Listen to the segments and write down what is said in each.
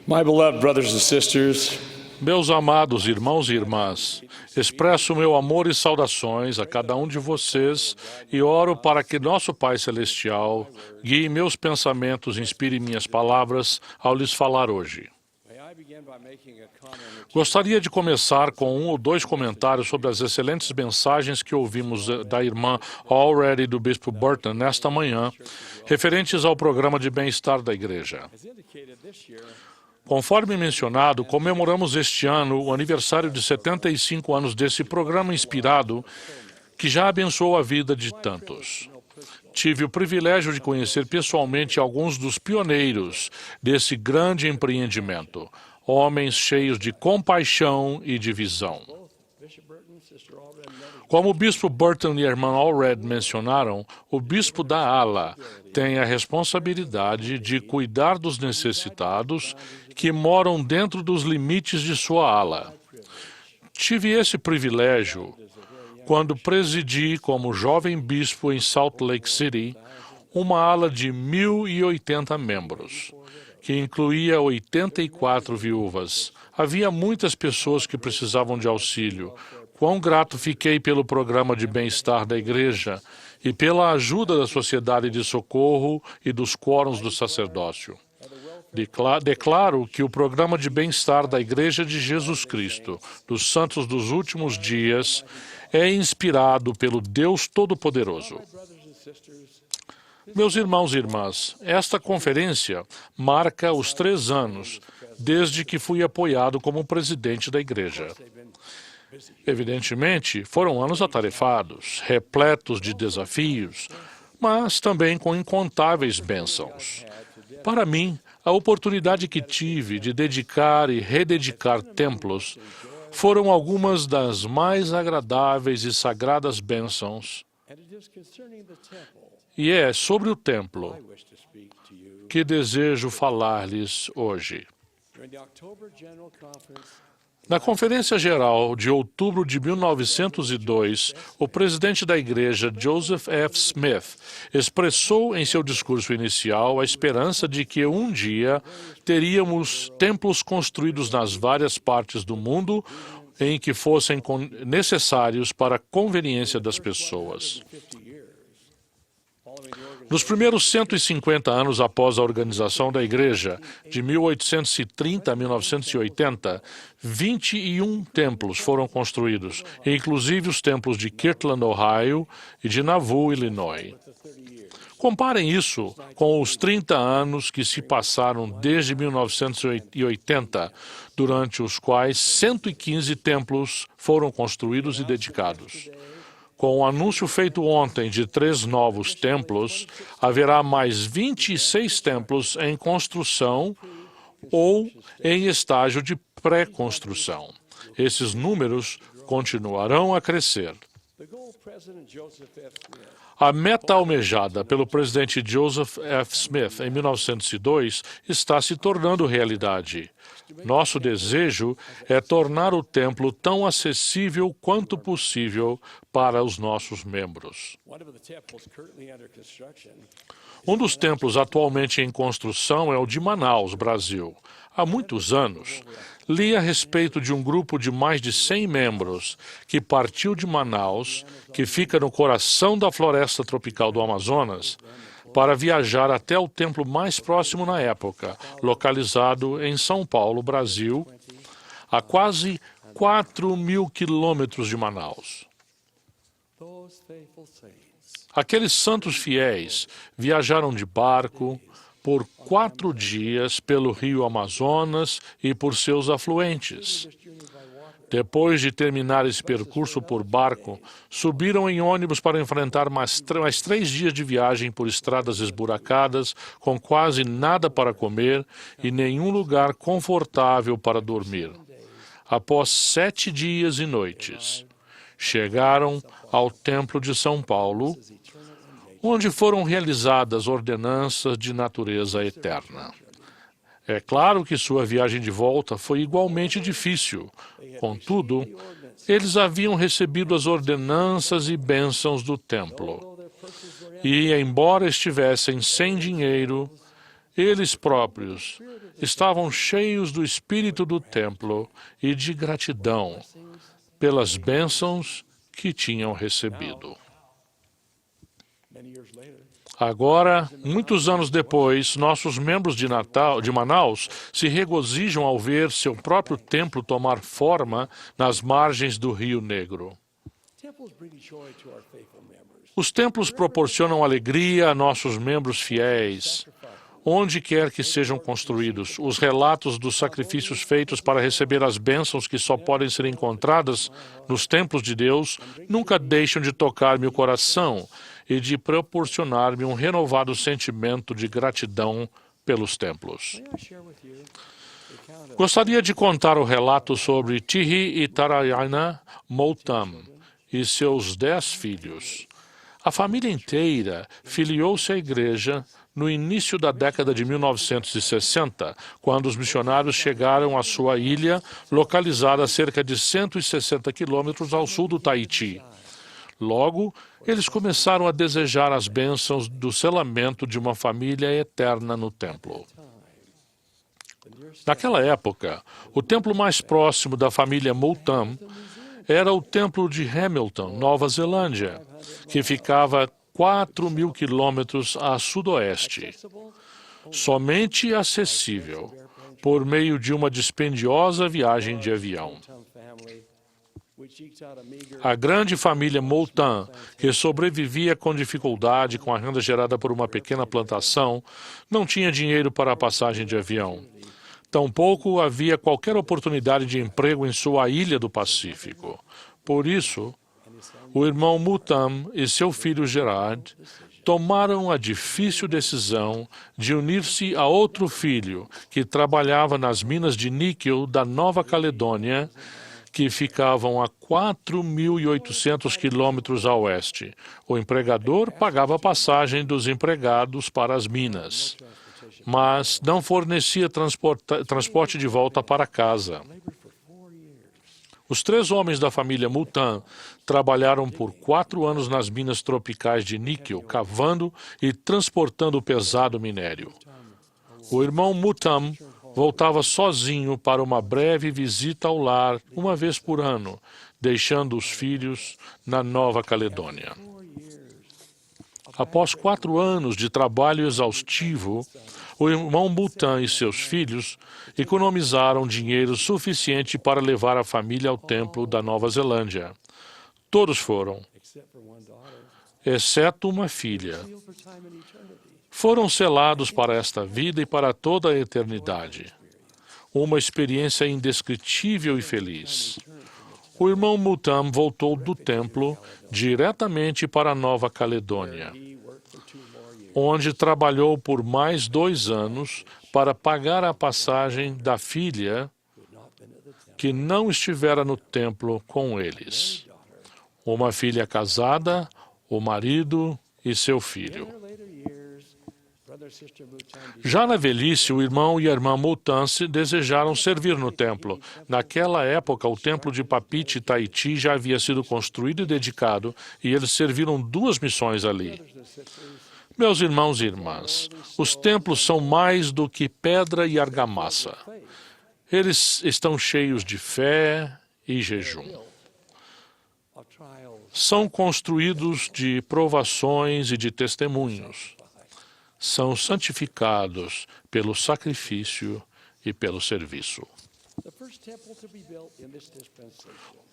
My beloved brothers and sisters, Meus amados irmãos e irmãs, expresso meu amor e saudações a cada um de vocês e oro para que nosso Pai Celestial guie meus pensamentos e inspire minhas palavras ao lhes falar hoje. Gostaria de começar com um ou dois comentários sobre as excelentes mensagens que ouvimos da irmã Allred e do bispo Burton nesta manhã, referentes ao programa de bem-estar da igreja. Conforme mencionado, comemoramos este ano o aniversário de 75 anos desse programa inspirado que já abençoou a vida de tantos. Tive o privilégio de conhecer pessoalmente alguns dos pioneiros desse grande empreendimento, homens cheios de compaixão e de visão. Como o bispo Burton e a irmã Allred mencionaram, o bispo da ala tem a responsabilidade de cuidar dos necessitados que moram dentro dos limites de sua ala. Tive esse privilégio quando presidi como jovem bispo em Salt Lake City uma ala de 1.080 membros, que incluía 84 viúvas. Havia muitas pessoas que precisavam de auxílio. Quão grato fiquei pelo programa de bem-estar da igreja e pela ajuda da Sociedade de Socorro e dos quórums do sacerdócio. Declaro que o programa de bem-estar da Igreja de Jesus Cristo, dos Santos dos Últimos Dias, é inspirado pelo Deus Todo-Poderoso. Meus irmãos e irmãs, esta conferência marca os 3 anos desde que fui apoiado como presidente da igreja. Evidentemente, foram anos atarefados, repletos de desafios, mas também com incontáveis bênçãos. Para mim, a oportunidade que tive de dedicar e rededicar templos foram algumas das mais agradáveis e sagradas bênçãos. E é sobre o templo que desejo falar-lhes hoje. Na Conferência Geral de outubro de 1902, o presidente da igreja, Joseph F. Smith, expressou em seu discurso inicial a esperança de que um dia teríamos templos construídos nas várias partes do mundo em que fossem necessários para a conveniência das pessoas. Nos primeiros 150 anos após a organização da igreja, de 1830 a 1980, 21 templos foram construídos, inclusive os templos de Kirtland, Ohio, e de Nauvoo, Illinois. Comparem isso com os 30 anos que se passaram desde 1980, durante os quais 115 templos foram construídos e dedicados. Com o anúncio feito ontem de 3 novos templos, haverá mais 26 templos em construção ou em estágio de pré-construção. Esses números continuarão a crescer. A meta almejada pelo presidente Joseph F. Smith em 1902 está se tornando realidade. Nosso desejo é tornar o templo tão acessível quanto possível para os nossos membros. Um dos templos atualmente em construção é o de Manaus, Brasil. Há muitos anos, li a respeito de um grupo de mais de 100 membros que partiu de Manaus, que fica no coração da floresta tropical do Amazonas, para viajar até o templo mais próximo na época, localizado em São Paulo, Brasil, a quase 4.000 quilômetros de Manaus. Aqueles santos fiéis viajaram de barco por 4 dias pelo rio Amazonas e por seus afluentes. Depois de terminar esse percurso por barco, subiram em ônibus para enfrentar mais 3 dias de viagem por estradas esburacadas, com quase nada para comer e nenhum lugar confortável para dormir. Após 7 dias e noites, chegaram ao Templo de São Paulo, onde foram realizadas ordenanças de natureza eterna. É claro que sua viagem de volta foi igualmente difícil. Contudo, eles haviam recebido as ordenanças e bênçãos do templo. E, embora estivessem sem dinheiro, Eles próprios estavam cheios do espírito do templo e de gratidão pelas bênçãos que tinham recebido. Agora, muitos anos depois, nossos membros de Manaus se regozijam ao ver seu próprio templo tomar forma nas margens do Rio Negro. Os templos proporcionam alegria a nossos membros fiéis, onde quer que sejam construídos. Os relatos dos sacrifícios feitos para receber as bênçãos que só podem ser encontradas nos templos de Deus nunca deixam de tocar meu coração e de proporcionar-me um renovado sentimento de gratidão pelos templos. Gostaria de contar o relato sobre Tihi Itarayana Moutam e seus 10 filhos. A família inteira filiou-se à igreja no início da década de 1960, quando os missionários chegaram à sua ilha, localizada a cerca de 160 quilômetros ao sul do Tahiti. Logo, eles começaram a desejar as bênçãos do selamento de uma família eterna no templo. Naquela época, o templo mais próximo da família Moutam era o templo de Hamilton, Nova Zelândia, que ficava 4.000 quilômetros a sudoeste, somente acessível por meio de uma dispendiosa viagem de avião. A grande família Moutam, que sobrevivia com dificuldade com a renda gerada por uma pequena plantação, não tinha dinheiro para a passagem de avião. Tampouco havia qualquer oportunidade de emprego em sua ilha do Pacífico. Por isso, o irmão Moutam e seu filho Gerard tomaram a difícil decisão de unir-se a outro filho que trabalhava nas minas de níquel da Nova Caledônia, que ficavam a 4.800 quilômetros a oeste. O empregador pagava a passagem dos empregados para as minas, mas não fornecia transporte de volta para casa. Os 3 homens da família Moutam trabalharam por 4 anos nas minas tropicais de níquel, cavando e transportando o pesado minério. O irmão Moutam voltava sozinho para uma breve visita ao lar uma vez por ano, deixando os filhos na Nova Caledônia. Após 4 anos de trabalho exaustivo, o irmão Moutam e seus filhos economizaram dinheiro suficiente para levar a família ao templo da Nova Zelândia. Todos foram, exceto uma filha. Foram selados para esta vida e para toda a eternidade. Uma experiência indescritível e feliz. O irmão Moutam voltou do templo diretamente para a Nova Caledônia, onde trabalhou por mais 2 anos para pagar a passagem da filha que não estivera no templo com eles. Uma filha casada, o marido e seu filho. Já na velhice, o irmão e a irmã Moutam desejaram servir no templo. Naquela época, o templo de Papeete, Tahiti, já havia sido construído e dedicado, e eles serviram 2 missões ali. Meus irmãos e irmãs, os templos são mais do que pedra e argamassa. Eles estão cheios de fé e jejum. São construídos de provações e de testemunhos. São santificados pelo sacrifício e pelo serviço.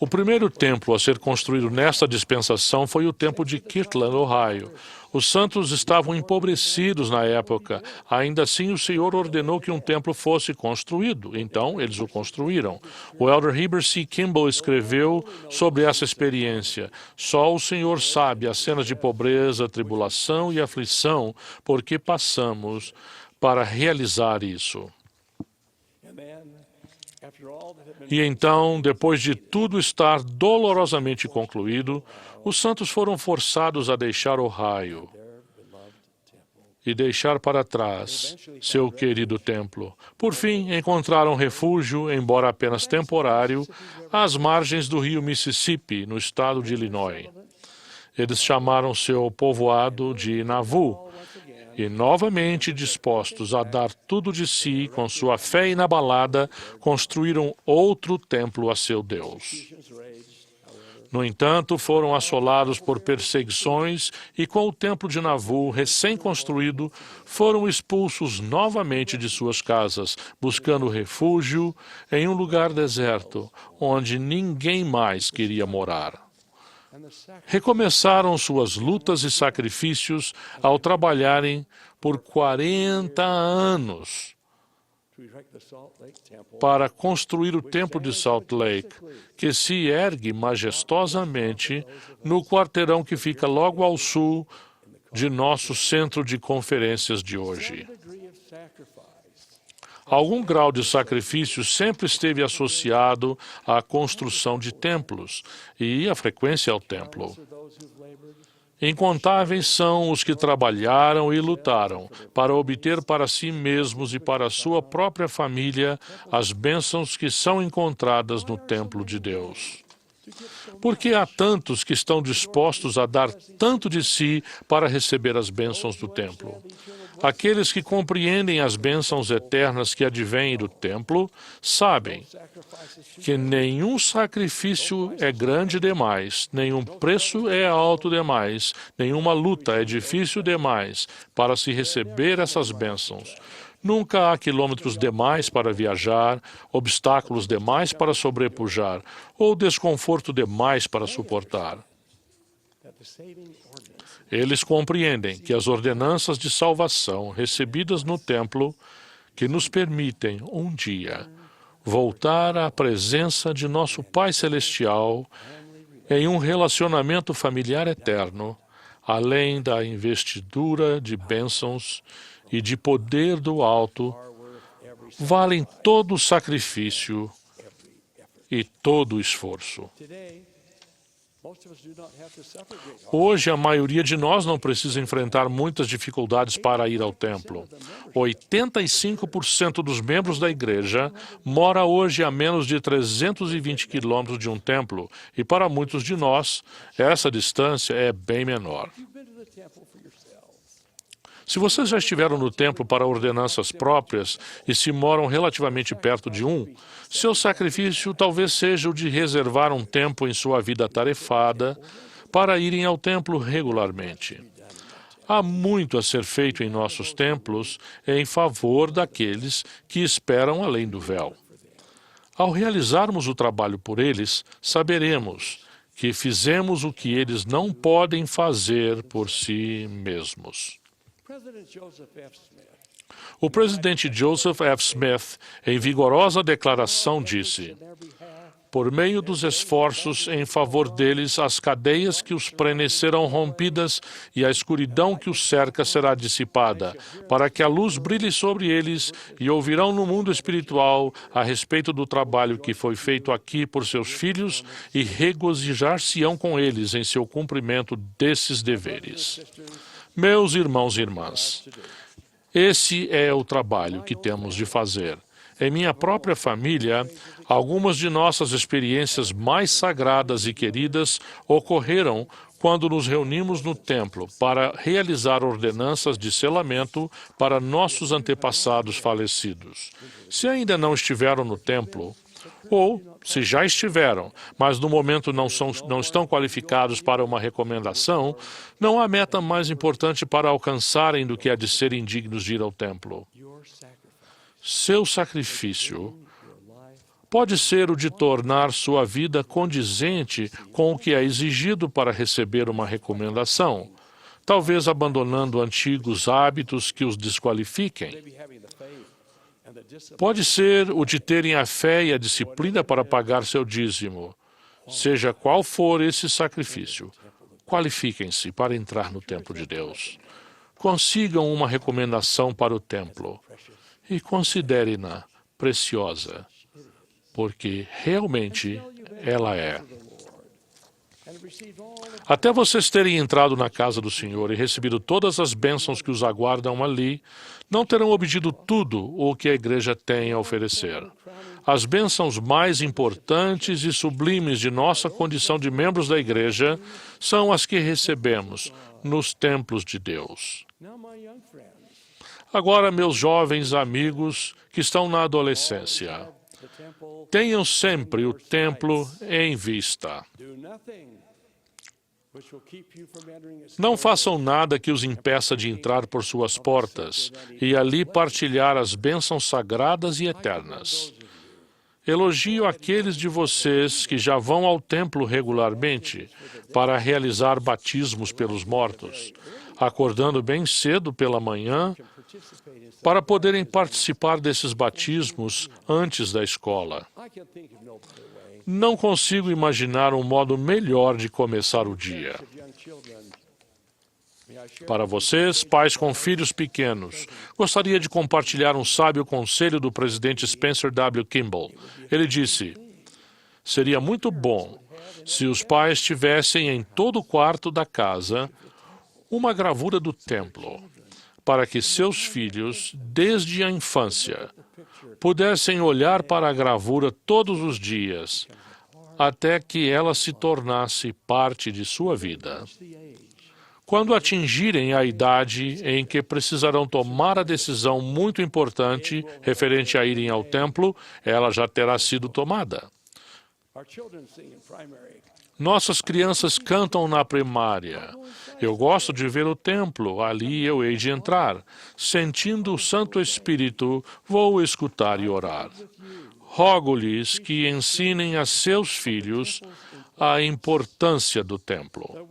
O primeiro templo a ser construído nesta dispensação foi o templo de Kirtland, Ohio. Os santos estavam empobrecidos na época. Ainda assim, o Senhor ordenou que um templo fosse construído. Então, eles o construíram. O elder Heber C. Kimball escreveu sobre essa experiência. Só o Senhor sabe as cenas de pobreza, tribulação e aflição por que passamos para realizar isso. E então, depois de tudo estar dolorosamente concluído, os santos foram forçados a deixar Ohio e deixar para trás seu querido templo. Por fim, encontraram refúgio, embora apenas temporário, às margens do rio Mississippi, no estado de Illinois. Eles chamaram seu povoado de Nauvoo e novamente dispostos a dar tudo de si com sua fé inabalada, construíram outro templo a seu Deus. No entanto, foram assolados por perseguições e, com o templo de Navu recém-construído, foram expulsos novamente de suas casas, buscando refúgio em um lugar deserto, onde ninguém mais queria morar. Recomeçaram suas lutas e sacrifícios ao trabalharem por 40 anos para construir o Templo de Salt Lake, que se ergue majestosamente no quarteirão que fica logo ao sul de nosso centro de conferências de hoje. Algum grau de sacrifício sempre esteve associado à construção de templos e à frequência ao templo. Incontáveis são os que trabalharam e lutaram para obter para si mesmos e para sua própria família as bênçãos que são encontradas no templo de Deus. Porque há tantos que estão dispostos a dar tanto de si para receber as bênçãos do templo. Aqueles que compreendem as bênçãos eternas que advêm do templo sabem que nenhum sacrifício é grande demais, nenhum preço é alto demais, nenhuma luta é difícil demais para se receber essas bênçãos. Nunca há quilômetros demais para viajar, obstáculos demais para sobrepujar ou desconforto demais para suportar. Eles compreendem que as ordenanças de salvação recebidas no templo, que nos permitem, um dia, voltar à presença de nosso Pai Celestial em um relacionamento familiar eterno, além da investidura de bênçãos e de poder do alto, valem todo o sacrifício e todo o esforço. Hoje, a maioria de nós não precisa enfrentar muitas dificuldades para ir ao templo. 85% dos membros da igreja mora hoje a menos de 320 quilômetros de um templo, e para muitos de nós, essa distância é bem menor. Se vocês já estiveram no templo para ordenanças próprias e se moram relativamente perto de um, seu sacrifício talvez seja o de reservar um tempo em sua vida atarefada para irem ao templo regularmente. Há muito a ser feito em nossos templos em favor daqueles que esperam além do véu. Ao realizarmos o trabalho por eles, saberemos que fizemos o que eles não podem fazer por si mesmos. O presidente Joseph F. Smith, em vigorosa declaração, disse: por meio dos esforços em favor deles, as cadeias que os prendem serão rompidas e a escuridão que os cerca será dissipada, para que a luz brilhe sobre eles e ouvirão no mundo espiritual a respeito do trabalho que foi feito aqui por seus filhos e regozijar-se-ão com eles em seu cumprimento desses deveres. Meus irmãos e irmãs, esse é o trabalho que temos de fazer. Em minha própria família, algumas de nossas experiências mais sagradas e queridas ocorreram quando nos reunimos no templo para realizar ordenanças de selamento para nossos antepassados falecidos. Se ainda não estiveram no templo, ou, se já estiveram, mas no momento não estão qualificados para uma recomendação, não há meta mais importante para alcançarem do que a de serem dignos de ir ao templo. Seu sacrifício pode ser o de tornar sua vida condizente com o que é exigido para receber uma recomendação, talvez abandonando antigos hábitos que os desqualifiquem. Pode ser o de terem a fé e a disciplina para pagar seu dízimo. Seja qual for esse sacrifício, qualifiquem-se para entrar no templo de Deus. Consigam uma recomendação para o templo e considerem-na preciosa, porque realmente ela é. Até vocês terem entrado na casa do Senhor e recebido todas as bênçãos que os aguardam ali, não terão obtido tudo o que a igreja tem a oferecer. As bênçãos mais importantes e sublimes de nossa condição de membros da igreja são as que recebemos nos templos de Deus. Agora, meus jovens amigos que estão na adolescência, tenham sempre o templo em vista. Não façam nada que os impeça de entrar por suas portas e ali partilhar as bênçãos sagradas e eternas. Elogio aqueles de vocês que já vão ao templo regularmente para realizar batismos pelos mortos, acordando bem cedo pela manhã para poderem participar desses batismos antes da escola. Não consigo imaginar um modo melhor de começar o dia. Para vocês, pais com filhos pequenos, gostaria de compartilhar um sábio conselho do presidente Spencer W. Kimball. Ele disse: seria muito bom se os pais tivessem em todo o quarto da casa uma gravura do templo, para que seus filhos, desde a infância, pudessem olhar para a gravura todos os dias, até que ela se tornasse parte de sua vida. Quando atingirem a idade em que precisarão tomar a decisão muito importante referente a irem ao templo, ela já terá sido tomada. Nossas crianças cantam na primária. Eu gosto de ver o templo, ali eu hei de entrar. Sentindo o Santo Espírito, vou escutar e orar. Rogo-lhes que ensinem a seus filhos a importância do templo.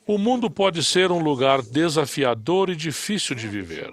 O mundo pode ser um lugar desafiador e difícil de viver.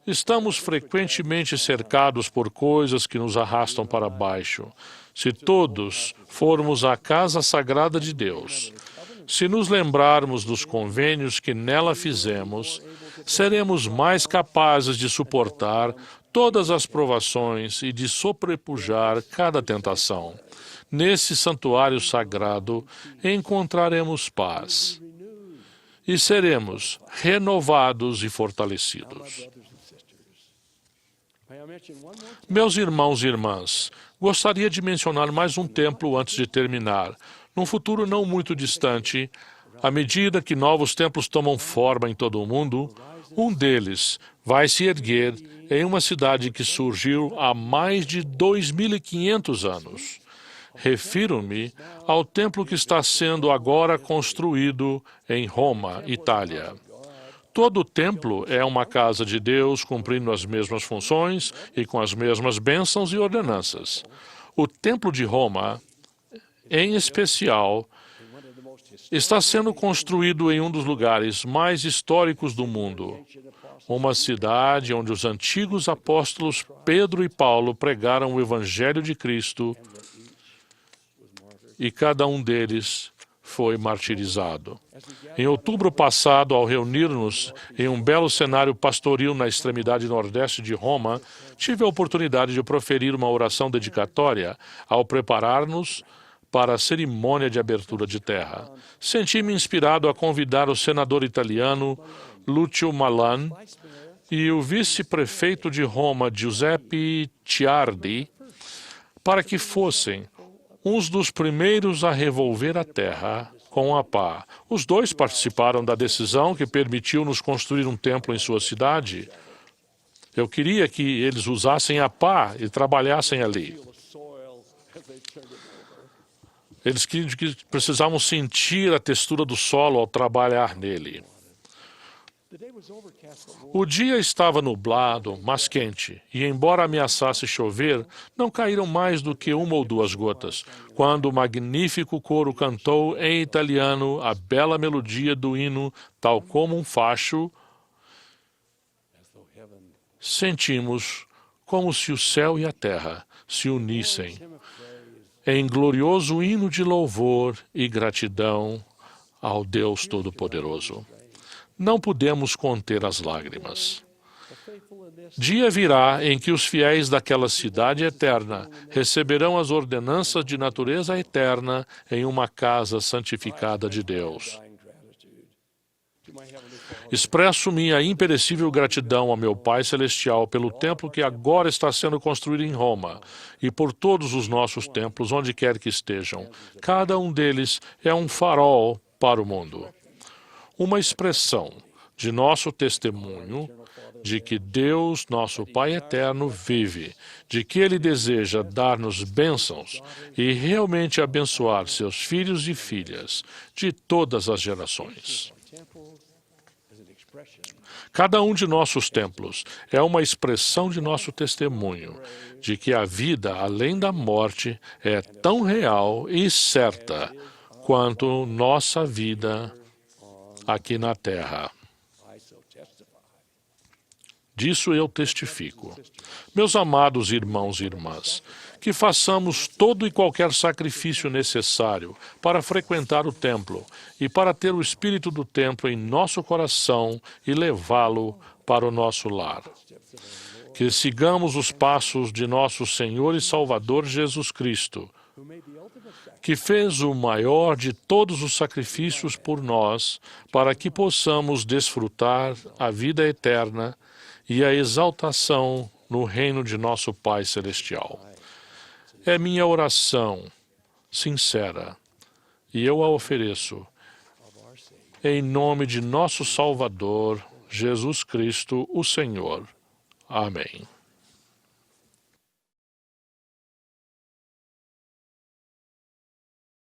Estamos frequentemente cercados por coisas que nos arrastam para baixo. Se todos formos à casa sagrada de Deus, se nos lembrarmos dos convênios que nela fizemos, seremos mais capazes de suportar todas as provações e de sobrepujar cada tentação. Nesse santuário sagrado encontraremos paz e seremos renovados e fortalecidos. Meus irmãos e irmãs, gostaria de mencionar mais um templo antes de terminar. Num futuro não muito distante, à medida que novos templos tomam forma em todo o mundo, um deles vai se erguer em uma cidade que surgiu há mais de 2.500 anos. Refiro-me ao templo que está sendo agora construído em Roma, Itália. Todo templo é uma casa de Deus cumprindo as mesmas funções e com as mesmas bênçãos e ordenanças. O Templo de Roma, em especial, está sendo construído em um dos lugares mais históricos do mundo, uma cidade onde os antigos apóstolos Pedro e Paulo pregaram o Evangelho de Cristo e cada um deles foi martirizado. Em outubro passado, ao reunir-nos em um belo cenário pastoril na extremidade nordeste de Roma, tive a oportunidade de proferir uma oração dedicatória ao preparar-nos para a cerimônia de abertura de terra. Senti-me inspirado a convidar o senador italiano Lucio Malan e o vice-prefeito de Roma, Giuseppe Ciardi, para que fossem uns dos primeiros a revolver a terra com a pá. Os dois participaram da decisão que permitiu-nos construir um templo em sua cidade. Eu queria que eles usassem a pá e trabalhassem ali. Eles que precisavam sentir a textura do solo ao trabalhar nele. O dia estava nublado, mas quente, e embora ameaçasse chover, não caíram mais do que 1 ou 2 gotas, quando o magnífico coro cantou em italiano a bela melodia do hino, tal como um facho. Sentimos como se o céu e a terra se unissem em glorioso hino de louvor e gratidão ao Deus Todo-Poderoso. Não podemos conter as lágrimas. Dia virá em que os fiéis daquela cidade eterna receberão as ordenanças de natureza eterna em uma casa santificada de Deus. Expresso minha imperecível gratidão ao meu Pai Celestial pelo templo que agora está sendo construído em Roma e por todos os nossos templos, onde quer que estejam. Cada um deles é um farol para o mundo. uma expressão de nosso testemunho de que Deus, nosso Pai eterno, vive, de que Ele deseja dar-nos bênçãos e realmente abençoar seus filhos e filhas de todas as gerações. Cada um de nossos templos é uma expressão de nosso testemunho de que a vida além da morte é tão real e certa quanto nossa vida aqui na Terra. Disso eu testifico. Meus amados irmãos e irmãs, que façamos todo e qualquer sacrifício necessário para frequentar o templo e para ter o espírito do templo em nosso coração e levá-lo para o nosso lar. Que sigamos os passos de nosso Senhor e Salvador Jesus Cristo, que fez o maior de todos os sacrifícios por nós, para que possamos desfrutar a vida eterna e a exaltação no reino de nosso Pai Celestial. É minha oração sincera, e eu a ofereço em nome de nosso Salvador, Jesus Cristo, o Senhor. Amém.